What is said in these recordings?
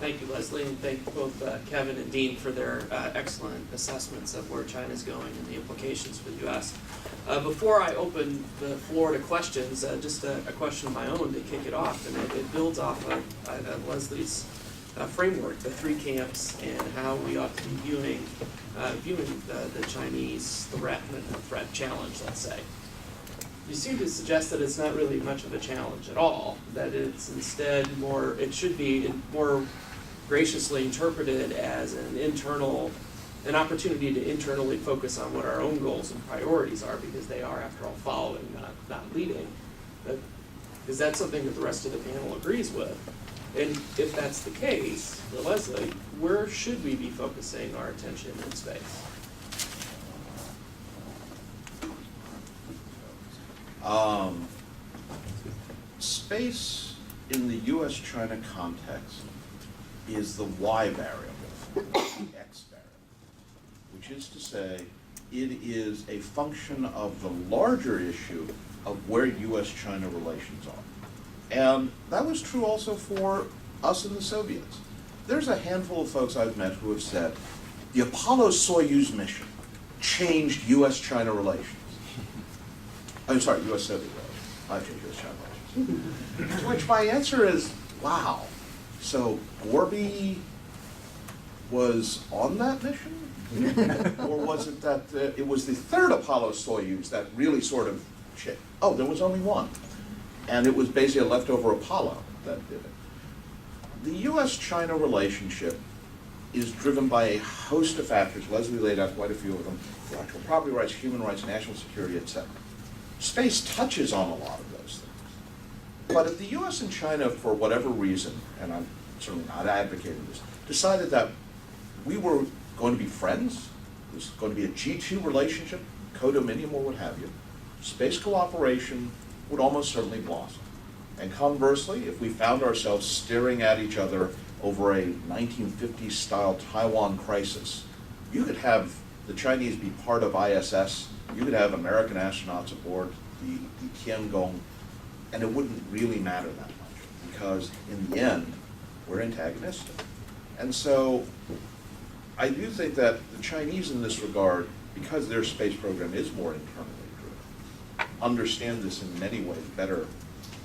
Thank you, Leslie, and thank both Kevin and Dean for their excellent assessments of where China is going and the implications for the U.S. Before I open the floor to questions, just a question of my own to kick it off, and it builds off of Leslie's framework, the three camps, and how we ought to be viewing the Chinese threat and the threat challenge, let's say. You seem to suggest that it's not really much of a challenge at all, that it's instead it should be more graciously interpreted as an opportunity to internally focus on what our own goals and priorities are, because they are, after all, following, not leading. But is that something that the rest of the panel agrees with? And if that's the case, for Leslie, where should we be focusing our attention in space? Space in the U.S.-China context is the Y variable, the X variable, which is to say it is a function of the larger issue of where U.S.-China relations are. And that was true also for us and the Soviets. There's a handful of folks I've met who have said the Apollo-Soyuz mission changed U.S.-China relations. I'm sorry, U.S.-Soviet relations. I changed U.S.-China relations. To which my answer is, wow. So Gorby was on that mission? Or was it that it was the third Apollo-Soyuz that really sort of changed? Oh, there was only one. And it was basically a leftover Apollo that did it. The U.S.-China relationship is driven by a host of factors. Leslie laid out quite a few of them: intellectual property rights, human rights, national security, etc. Space touches on a lot of those things. But if the U.S. and China, for whatever reason, and I'm certainly not advocating this, decided that we were going to be friends, it was going to be a G2 relationship, co-dominium or what have you, space cooperation would almost certainly blossom. And conversely, if we found ourselves staring at each other over a 1950s style Taiwan crisis, you could have the Chinese be part of ISS, you could have American astronauts aboard the Tiangong, and it wouldn't really matter that much, because in the end, we're antagonistic. And so I do think that the Chinese in this regard, because their space program is more internally driven, understand this in many ways better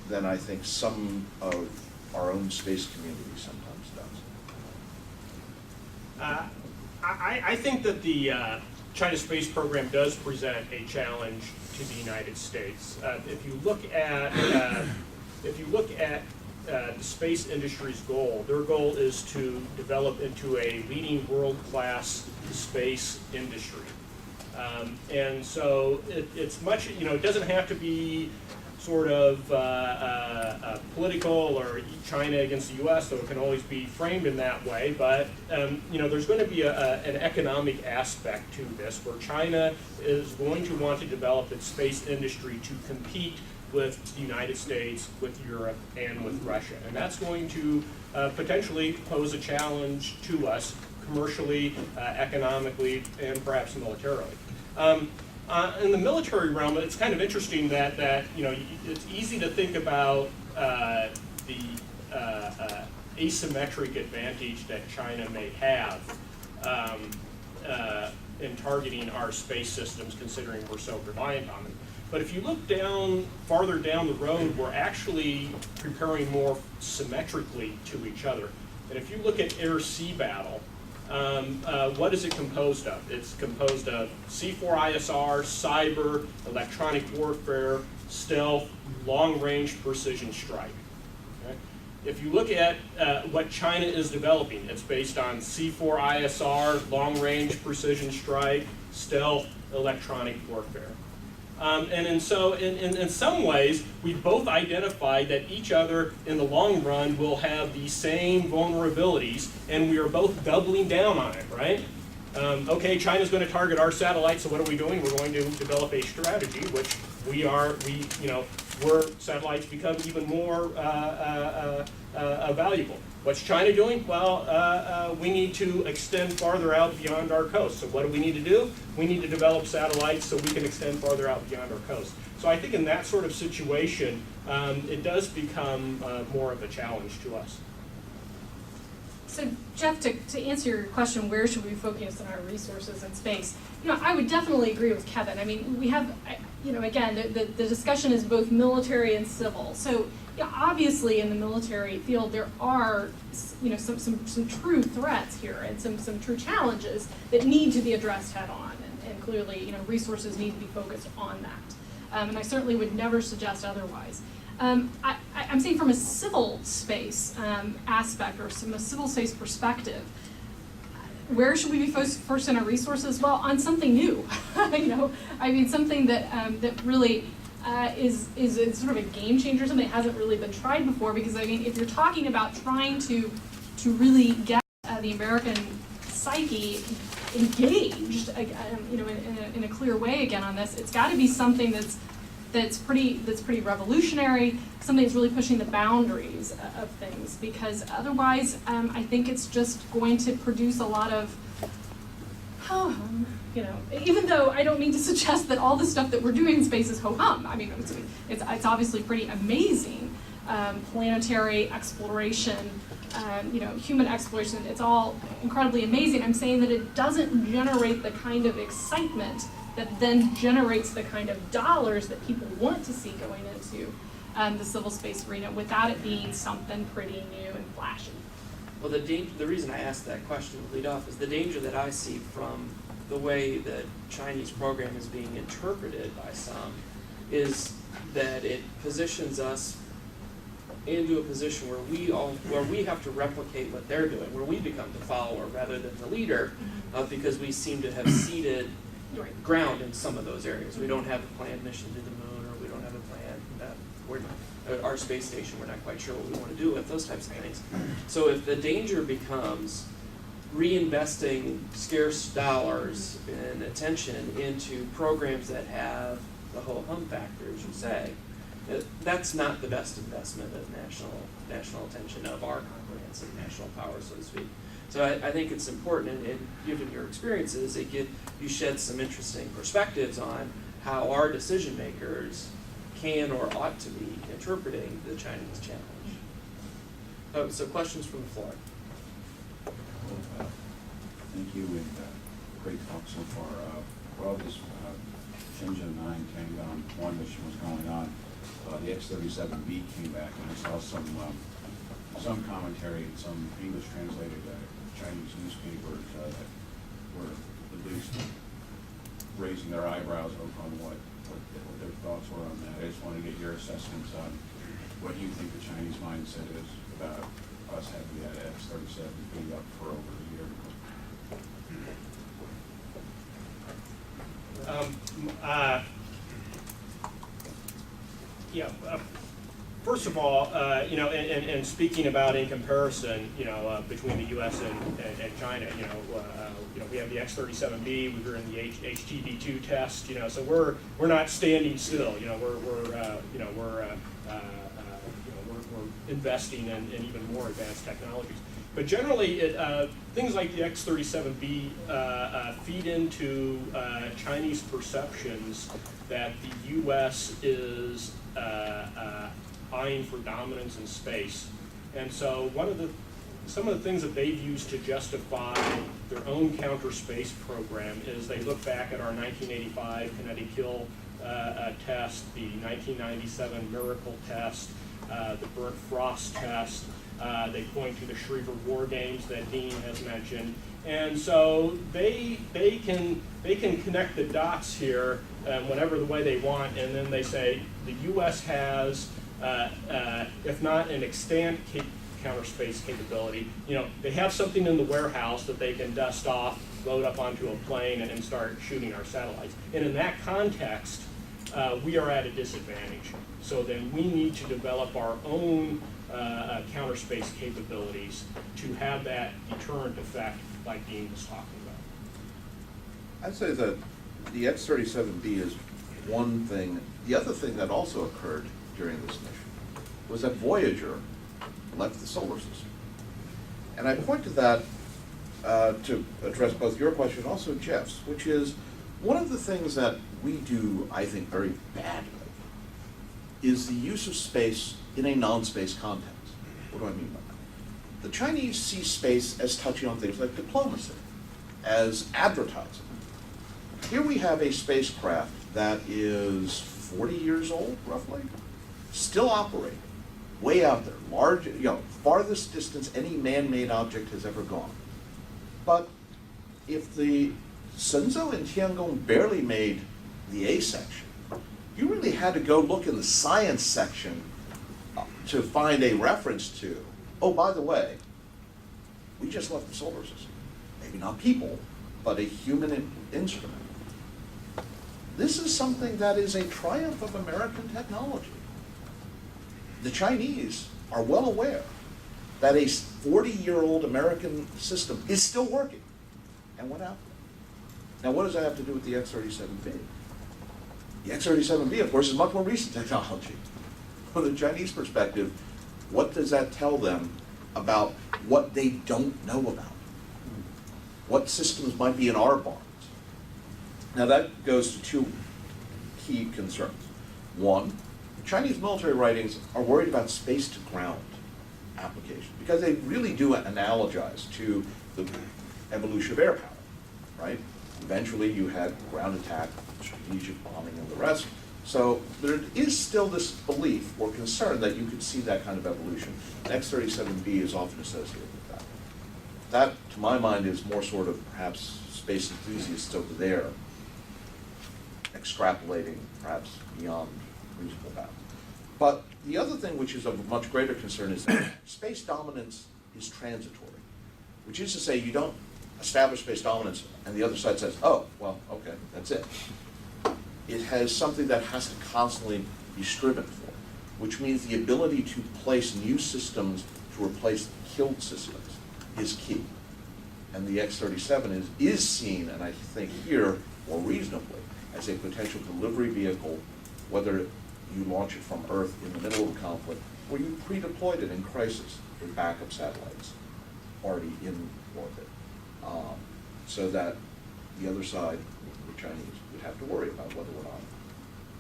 than I think some of our own space community sometimes does. I think that the China space program does present a challenge to the United States. If you look at the space industry's goal, their goal is to develop into a leading world-class space industry. And so it's much, it doesn't have to be sort of political or China against the U.S., so it can always be framed in that way. But there's going to be an economic aspect to this, where China is going to want to develop its space industry to compete with the United States, with Europe, and with Russia, and that's going to potentially pose a challenge to us commercially, economically, and perhaps militarily. In the military realm, it's kind of interesting that it's easy to think about the asymmetric advantage that China may have in targeting our space systems, considering we're so reliant on them. But if you look farther down the road, we're actually preparing more symmetrically to each other. And if you look at air-sea battle, what is it composed of? It's composed of C4ISR, cyber, electronic warfare, stealth, long-range precision strike. Okay? If you look at what China is developing, it's based on C4ISR, long-range precision strike, stealth, electronic warfare. And in some ways, we've both identified that each other in the long run will have the same vulnerabilities, and we are both doubling down on it, right? Okay, China's going to target our satellites, so what are we doing? We're going to develop a strategy, which where satellites become even more valuable. What's China doing? Well, we need to extend farther out beyond our coast. So what do we need to do? We need to develop satellites so we can extend farther out beyond our coast. So I think in that sort of situation, it does become more of a challenge to us. So Jeff, to answer your question, where should we focus on our resources in space? I would definitely agree with Kevin. I mean, we have, again, the discussion is both military and civil. So obviously in the military field, there are, some true threats here and some true challenges that need to be addressed head on. And clearly, resources need to be focused on that. And I certainly would never suggest otherwise. I'm saying from a civil space aspect or from a civil space perspective, where should we be first in our resources? Well, on something new, something that really is sort of a game changer, something that hasn't really been tried before. Because if you're talking about trying to really get the American psyche engaged, in a clear way again on this, it's got to be something that's pretty revolutionary, something that's really pushing the boundaries of things, because otherwise I think it's just going to produce a lot of, even though I don't mean to suggest that all the stuff that we're doing in space is ho-hum. I mean, it's obviously pretty amazing, planetary exploration, human exploration, it's all incredibly amazing. I'm saying that it doesn't generate the kind of excitement that then generates the kind of dollars that people want to see going into the civil space arena without it being something pretty new and flashy. Well, the reason I asked that question to lead off is the danger that I see from the way the Chinese program is being interpreted by some is that it positions us into a position where we have to replicate what they're doing, where we become the follower rather than the leader, because we seem to have ceded ground in some of those areas. We don't have a planned mission to the moon, or we don't have a plan. Our space station, we're not quite sure what we want to do with those types of things. So if the danger becomes reinvesting scarce dollars and attention into programs that have the ho-hum factor, as you say, that's not the best investment of national attention, of our comprehensive national power, so to speak. So I think it's important, and given your experiences, you shed some interesting perspectives on how our decision makers can or ought to be interpreting the Chinese challenge. So questions from the floor. Thank you, and great talk so far. While this Shenzhen 9 Tiangong 1 mission was going on, the X-37B came back, and I saw some commentary in some English translated Chinese newspapers that were at least raising their eyebrows on what their thoughts were on that. I just want to get your assessments on what you think the Chinese mindset is about us having that X-37B up for over a year. First of all, and speaking about in comparison, between the U.S. and China, we have the X-37B. We were in the HTV-2 test, so we're not standing still. We're investing in even more advanced technologies. But generally, things like the X-37B feed into Chinese perceptions that the U.S. is eyeing for dominance in space. And so some of the things that they've used to justify their own counter space program is they look back at our 1985 kinetic kill test, the 1997 Miracle test, the Burnt Frost test. They point to the Schriever War Games that Dean has mentioned. And so they can connect the dots here whatever the way they want, and then they say the U.S. has, if not an extant counter space capability, they have something in the warehouse that they can dust off, load up onto a plane, and start shooting our satellites. And in that context, we are at a disadvantage. So then we need to develop our own counter space capabilities to have that deterrent effect like Dean was talking about. I'd say that the X-37B is one thing. The other thing that also occurred during this mission was that Voyager left the solar system. And I point to that to address both your question and also Jeff's, which is one of the things that we do, I think, very badly is the use of space in a non-space context. What do I mean by that? The Chinese see space as touching on things like diplomacy, as advertising. Here we have a spacecraft that is 40 years old, roughly, still operating, way out there, large, farthest distance any man-made object has ever gone. But if the Shenzhou and Tiangong barely made the A section, you really had to go look in the science section to find a reference to, oh, by the way, we just left the solar system. Maybe not people, but a human instrument. This is something that is a triumph of American technology. The Chinese are well aware that a 40-year-old American system is still working and went out. Now, what does that have to do with the X-37B? The X-37B, of course, is much more recent technology. From the Chinese perspective, what does that tell them about what they don't know about? What systems might be in our barns? Now, that goes to two key concerns. One, Chinese military writings are worried about space-to-ground application because they really do analogize to the evolution of air power, right? Eventually, you had ground attack, strategic bombing, and the rest. So there is still this belief or concern that you could see that kind of evolution. X-37B is often associated with that. That, to my mind, is more sort of perhaps space enthusiasts over there extrapolating perhaps beyond reasonable bounds. But the other thing which is of much greater concern is that space dominance is transitory, which is to say you don't establish space dominance and the other side says, oh, well, okay, that's it. It has something that has to constantly be striven for, which means the ability to place new systems to replace killed systems is key. And the X-37 is seen, and I think here, more reasonably, as a potential delivery vehicle, whether you launch it from Earth in the middle of a conflict, or you pre-deployed it in crisis with backup satellites already in orbit, so that the other side, the Chinese, would have to worry about whether or not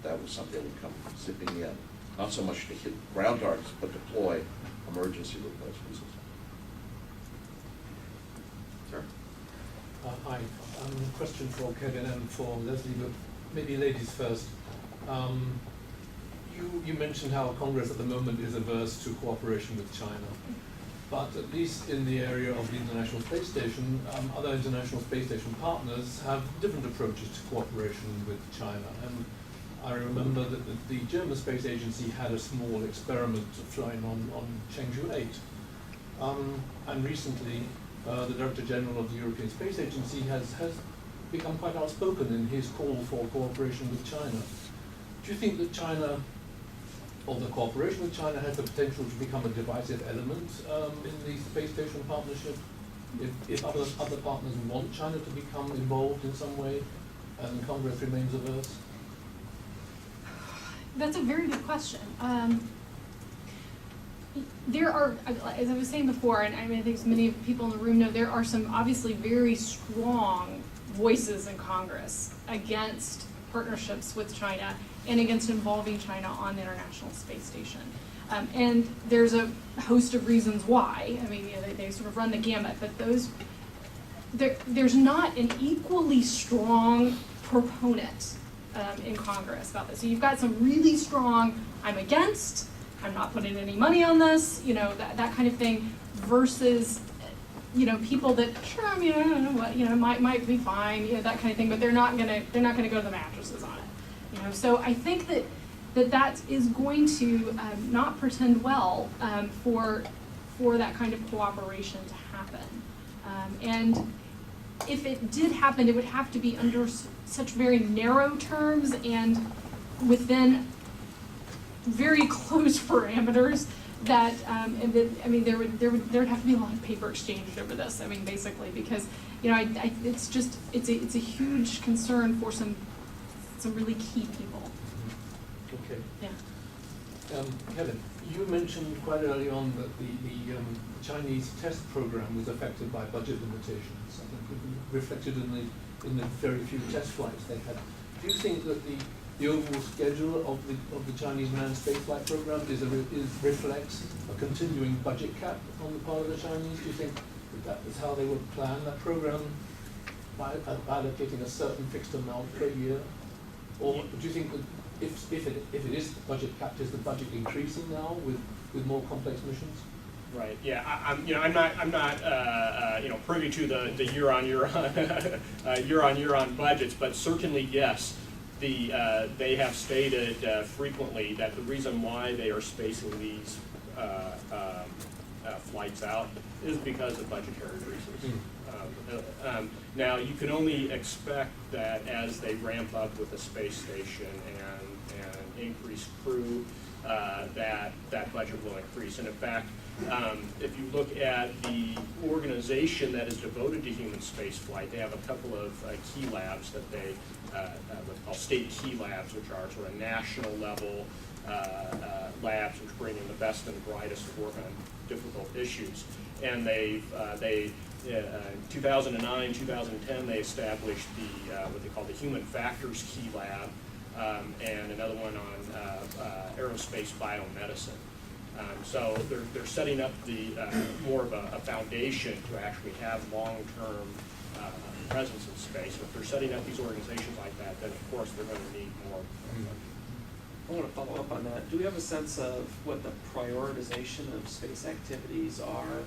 that was something that would come zipping in. Not so much to hit ground targets, but deploy emergency replacement systems. Sure. Hi. Question for Kevin and for Leslie, but maybe ladies first. You mentioned how Congress at the moment is averse to cooperation with China, but at least in the area of the International Space Station, other International Space Station partners have different approaches to cooperation with China. And I remember that the German Space Agency had a small experiment flying on Changzhou 8. And recently, the Director General of the European Space Agency has become quite outspoken in his call for cooperation with China. Do you think that China, or the cooperation with China, has the potential to become a divisive element in the space station partnership? If other partners want China to become involved in some way, and Congress remains averse? That's a very good question. There are, as I was saying before, and I mean, I think as many people in the room know, there are some obviously very strong voices in Congress against partnerships with China and against involving China on the International Space Station. And there's a host of reasons why. I mean, they sort of run the gamut, but there's not an equally strong proponent in Congress about this. So you've got some really strong, I'm against, I'm not putting any money on this, that kind of thing, versus, people that, sure, I mean, I don't know what, might be fine, that kind of thing, but they're not gonna go to the mattresses on it, So I think that is going to not portend well for that kind of cooperation to happen. And if it did happen, it would have to be under such very narrow terms and within very close parameters that, there would have to be a lot of paper exchanged over this. I mean, basically, because it's a huge concern for some really key people. Okay. Yeah. Kevin, you mentioned quite early on that the Chinese test program was affected by budget limitations. I think it reflected in the very few test flights they had. Do you think that the the overall schedule of the Chinese manned spaceflight program reflects a continuing budget cap on the part of the Chinese? Do you think that is how they would plan that program, by allocating a certain fixed amount per year? Or do you think that if it is budget capped, is the budget increasing now with more complex missions? Right. Yeah. I'm not privy to the year on year on budgets, but certainly yes. They have stated frequently that the reason why they are spacing these flights out is because of budgetary reasons. Now, you can only expect that as they ramp up with the space station and increase crew, that budget will increase. And in fact, if you look at the organization that is devoted to human spaceflight, they have a couple of key labs that they what's called state key labs, which are sort of national level labs which bring in the best and brightest to work on difficult issues. And in 2009, 2010, they established the what they call the Human Factors Key Lab, and another one on aerospace biomedicine. So they're setting up the more of a foundation to actually have long-term presence in space. If they're setting up these organizations like that, then of course they're going to need more. I want to follow up on that. Do we have a sense of what the prioritization of space activities are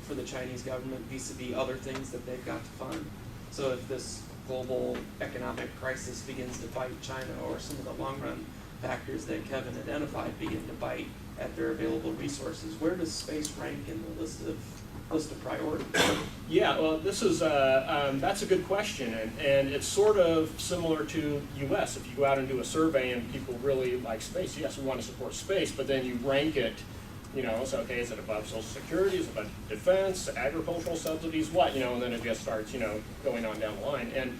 for the Chinese government vis-a-vis other things that they've got to fund? So if this global economic crisis begins to bite China, or some of the long-run factors that Kevin identified begin to bite at their available resources, where does space rank in the list of priorities? Yeah, well, this is that's a good question, and it's sort of similar to U.S. If you go out and do a survey and people really like space, yes, we want to support space, but then you rank it, so okay, is it above Social Security, is it above defense, agricultural subsidies, what, and then it just starts, going on down the line, and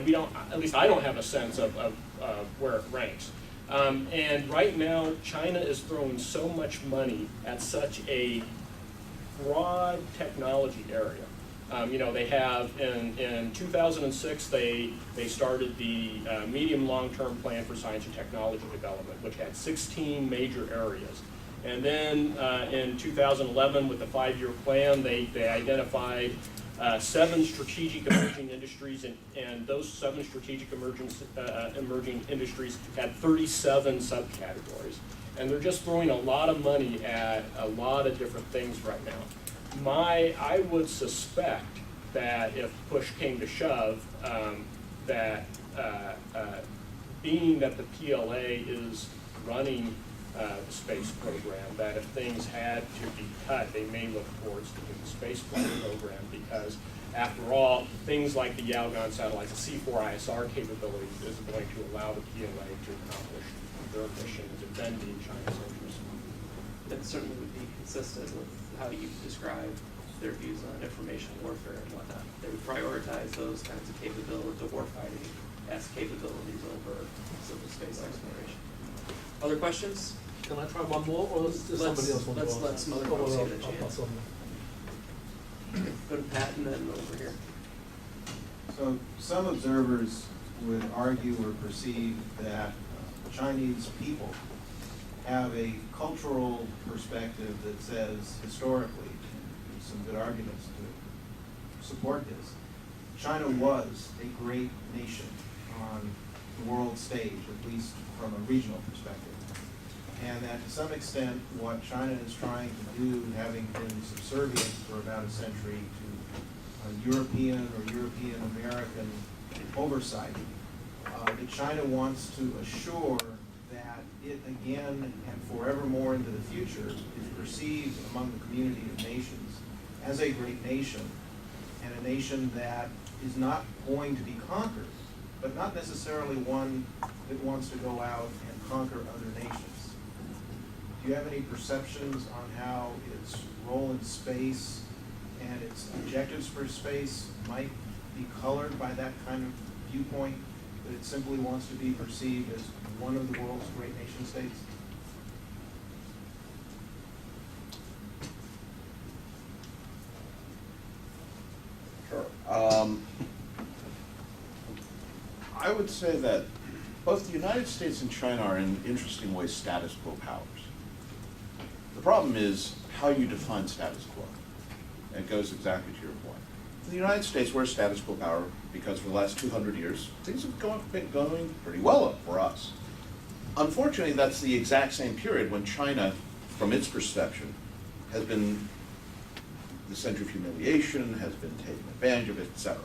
we don't, at least I don't have a sense of where it ranks. And right now, China is throwing so much money at such a broad technology area. They have in 2006 they started the medium long-term plan for science and technology development, which had 16 major areas. And then in 2011, with the 5-year plan, they identified 7 strategic emerging industries, and those 7 strategic emerging industries had 37 subcategories. And they're just throwing a lot of money at a lot of different things right now. I would suspect that if push came to shove, that being that the PLA is running the space program, that if things had to be cut, they may look towards the human spaceflight program, because after all, things like the Yaogan satellites, the C4ISR capability is going to allow the PLA to accomplish their mission, defending China's interests. That certainly would be consistent with how you describe their views on information warfare and whatnot. They would prioritize those kinds of capabilities, the warfighting as capabilities over civil space exploration. Other questions? Can I try one more, or does somebody else want to ask? Let some other folks get a chance. Go to Pat and then over here. So some observers would argue or perceive that Chinese people have a cultural perspective that says, historically, there's some good arguments to support this, China was a great nation on the world stage, at least from a regional perspective. And that to some extent, what China is trying to do, having been subservient for about a century to European or European-American oversight, that China wants to assure that it again and forevermore into the future is perceived among the community of nations as a great nation, and a nation that is not going to be conquered, but not necessarily one that wants to go out and conquer other nations. Do you have any perceptions on how its role in space and its objectives for space might be colored by that kind of viewpoint, that it simply wants to be perceived as one of the world's great nation states? Sure. I would say that both the United States and China are in interesting ways status quo powers. The problem is how you define status quo. And it goes exactly to your point. For the United States, we're a status quo power because for the last 200 years, things have been going pretty well for us. Unfortunately, that's the exact same period when China, from its perception, has been the center of humiliation, has been taken advantage of, etc.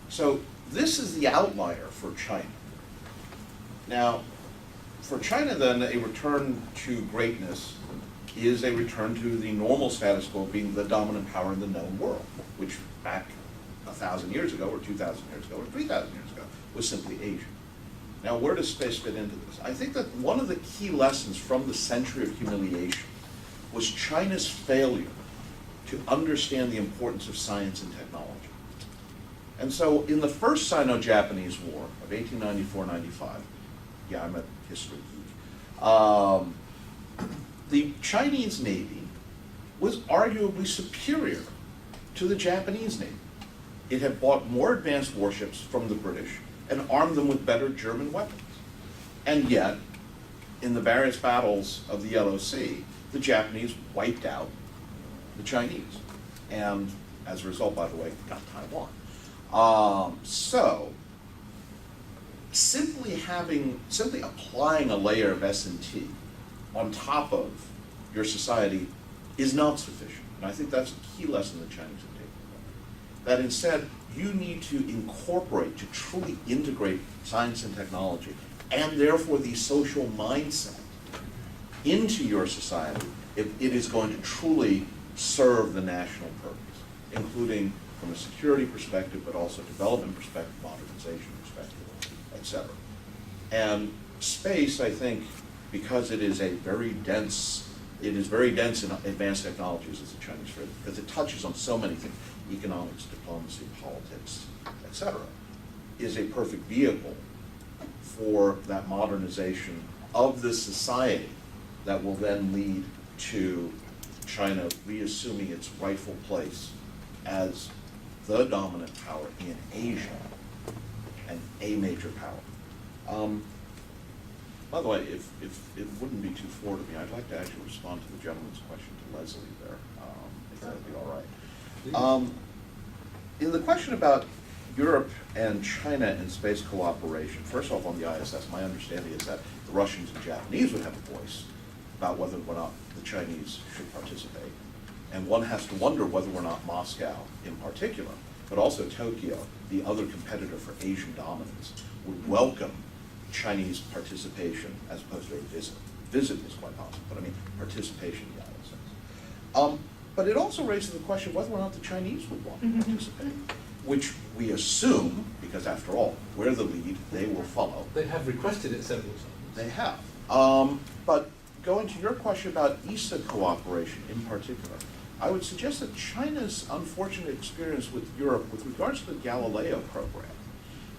So this is the outlier for China. Now, for China then, a return to greatness is a return to the normal status quo being the dominant power in the known world, which back 1,000 years ago, or 2,000 years ago, or 3,000 years ago, was simply Asia. Now, where does space fit into this? I think that one of the key lessons from the century of humiliation was China's failure to understand the importance of science and technology. And so in the first Sino-Japanese War of 1894-95, yeah, I'm a history geek, the Chinese Navy was arguably superior to the Japanese Navy. It had bought more advanced warships from the British and armed them with better German weapons. And yet, in the various battles of the Yellow Sea, the Japanese wiped out the Chinese. And as a result, by the way, got Taiwan. So, simply applying a layer of S&T on top of your society is not sufficient. And I think that's a key lesson the Chinese have taken away. That instead, you need to incorporate, to truly integrate science and technology, and therefore the social mindset into your society if it is going to truly serve the national purpose, including from a security perspective, but also development perspective, modernization perspective, etc. And space, I think, because it is very dense in advanced technologies, as the Chinese phrase, because it touches on so many things, economics, diplomacy, politics, etc., is a perfect vehicle for that modernization of the society that will then lead to China reassuming its rightful place as the dominant power in Asia and a major power. By the way, if it wouldn't be too forward of me, I'd like to actually respond to the gentleman's question to Leslie there, if that'd be all right. In the question about Europe and China in space cooperation, first off on the ISS, my understanding is that the Russians and Japanese would have a voice about whether or not the Chinese should participate. And one has to wonder whether or not Moscow in particular, but also Tokyo, the other competitor for Asian dominance, would welcome Chinese participation as opposed to a visit. Visit is quite possible, but I mean participation in the ISS. But it also raises the question whether or not the Chinese would want to participate, which we assume, because after all, we're the lead, they will follow. They have requested it several times. They have. But going to your question about ESA cooperation in particular, I would suggest that China's unfortunate experience with Europe with regards to the Galileo program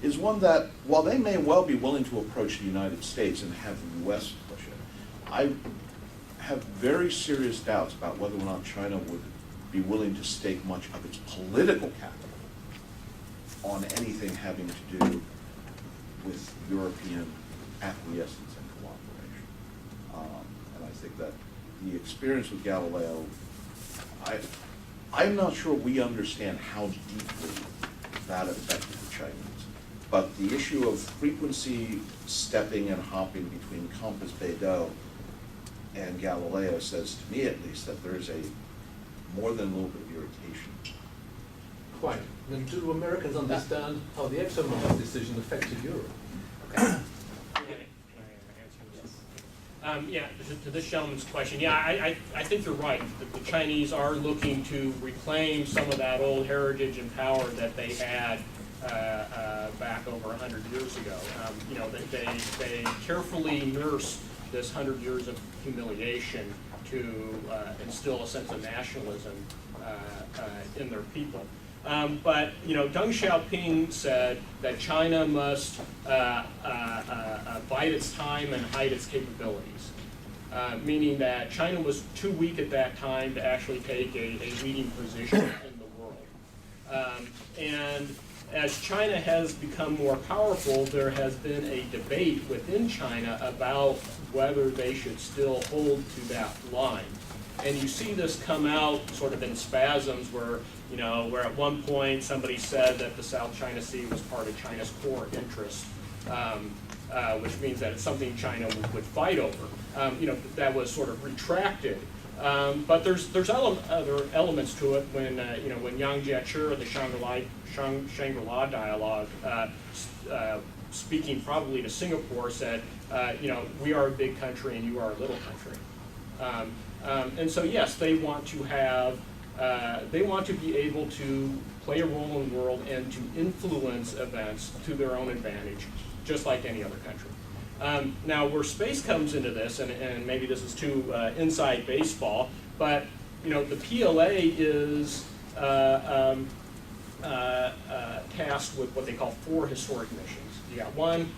is one that, while they may well be willing to approach the United States and have the US push it, I have very serious doubts about whether or not China would be willing to stake much of its political capital on anything having to do with European acquiescence and cooperation. And I think that the experience with Galileo, I'm not sure we understand how deeply that affected the Chinese. But the issue of frequency stepping and hopping between Compass Beidou and Galileo says to me at least that there is more than a little bit of irritation. Quite. Then do Americans understand how the ExxonMobil decision affected Europe? Yeah, to this gentleman's question, yeah, I think you're right, that the Chinese are looking to reclaim some of that old heritage and power that they had back over 100 years ago. They carefully nurse this 100 years of humiliation to instill a sense of nationalism in their people. But Deng Xiaoping said that China must bide its time and hide its capabilities, meaning that China was too weak at that time to actually take a leading position in the world. And as China has become more powerful, there has been a debate within China about whether they should still hold to that line. And you see this come out sort of in spasms where, where at one point somebody said that the South China Sea was part of China's core interest, which means that it's something China would fight over. That was sort of retracted. But there's other elements to it when Yang Jiechi of the Shangri-La dialogue, speaking probably to Singapore, said, we are a big country and you are a little country. And so yes, they want to be able to play a role in the world and to influence events to their own advantage, just like any other country. Now, where space comes into this, and maybe this is too inside baseball, but the PLA is tasked with what they call 4 historic missions. You got one,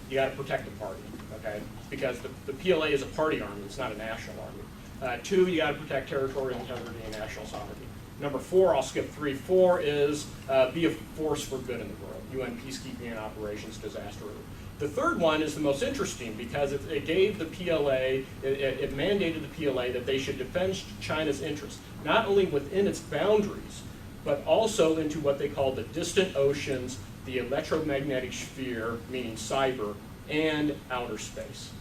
you got to protect the party, okay? Because the PLA is a party army; it's not a national army. 2, you got to protect territorial integrity and national sovereignty. Number 4, I'll skip 3. 4 is be a force for good in the world. UN peacekeeping and operations, disaster relief. The third one is the most interesting because it gave the PLA, it mandated the PLA that they should defend China's interests, not only within its boundaries, but also into what they call the distant oceans, the electromagnetic sphere, meaning cyber, and outer space.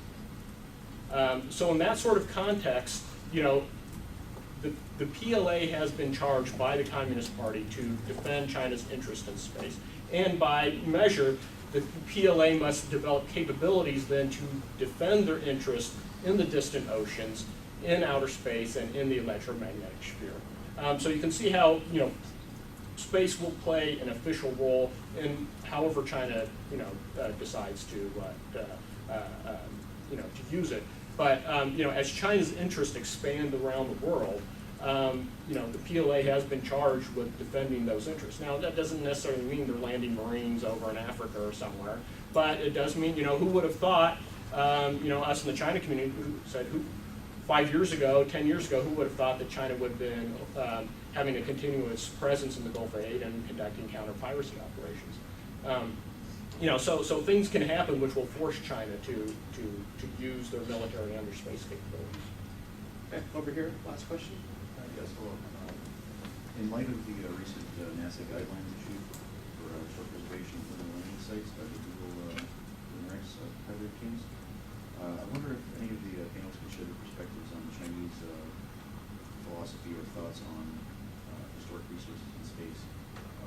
So in that sort of context, the PLA has been charged by the Communist Party to defend China's interest in space. And by measure, the PLA must develop capabilities then to defend their interest in the distant oceans, in outer space, and in the electromagnetic sphere. So you can see how space will play an official role in however China decides to use it. But as China's interests expand around the world, the PLA has been charged with defending those interests. Now, that doesn't necessarily mean they're landing Marines over in Africa or somewhere, but it does mean, who would have thought, us in the China community, who said, 5 years ago, 10 years ago, who would have thought that China would have been having a continuous presence in the Gulf of Aden and conducting counter-piracy operations? So things can happen which will force China to use their military and their space capabilities. Okay, over here, last question. Yes, hello. In light of the recent NASA guidelines issued for shore preservation for the landing sites by the Google Meteorites pilot teams, I wonder if any of the panels could share their perspectives on the Chinese philosophy or thoughts on historic resources in space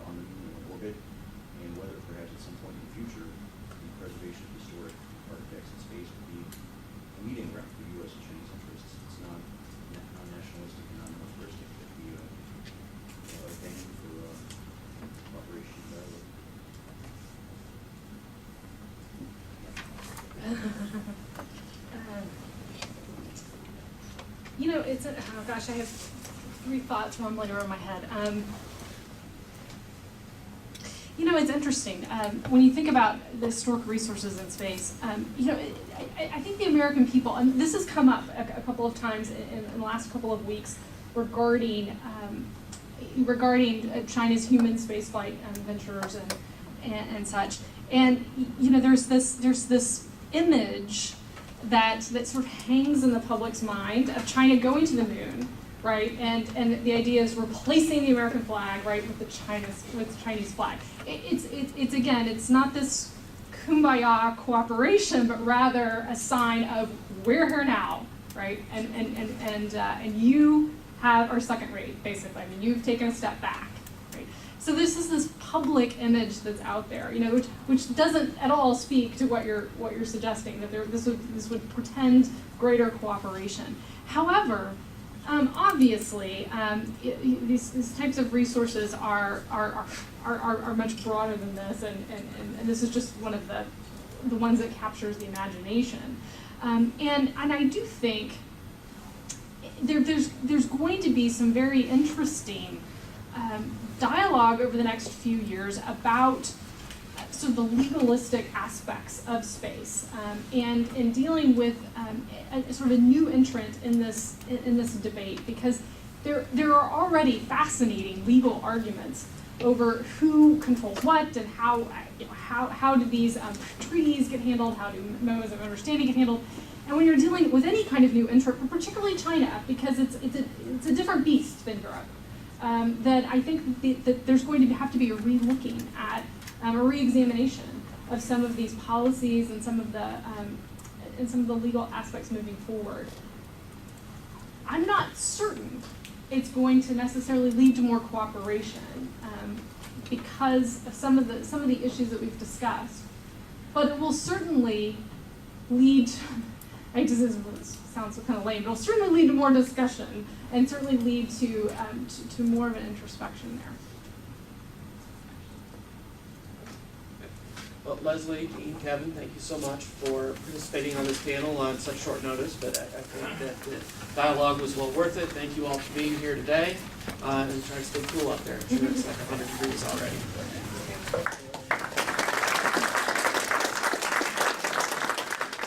on the moon and orbit, and whether perhaps at some point in the future the preservation of historic artifacts in space would be a meeting ground for U.S. and Chinese interests. It's non-nationalistic and non-militaristic. It could be a venue for operation dialogue. Oh gosh, I have 3 thoughts rumbling around my head. It's interesting. When you think about the historic resources in space, I think the American people, and this has come up a couple of times in the last couple of weeks regarding China's human spaceflight ventures and such. And there's this image that sort of hangs in the public's mind of China going to the moon, right? And the idea is replacing the American flag, right, with the Chinese flag. It's again, it's not this kumbaya cooperation, but rather a sign of we're here now, right? And you are second rate, basically. I mean, you've taken a step back, right? So this is this public image that's out there, which doesn't at all speak to what you're suggesting, that this would portend greater cooperation. However, obviously, these types of resources are much broader than this, and this is just one of the ones that captures the imagination. And I do think there's going to be some very interesting dialogue over the next few years about sort of the legalistic aspects of space, and in dealing with a sort of a new entrant in this debate, because there are already fascinating legal arguments over who controls what and how, how do these treaties get handled, how do memos of understanding get handled. And when you're dealing with any kind of new entrant, but particularly China, because it's a different beast than Europe, that I think that there's going to have to be a re-looking at, a re-examination of some of these policies and some of the legal aspects moving forward. I'm not certain it's going to necessarily lead to more cooperation because of some of the issues that we've discussed, but it will certainly lead to, I guess this sounds kind of lame, but it'll certainly lead to more discussion and certainly lead to more of an introspection there. Well, Leslie, Dean, Kevin, thank you so much for participating on this panel on such short notice, but I think that the dialogue was well worth it. Thank you all for being here today, and try to stay cool up there. I'm sure it's like 100 degrees already.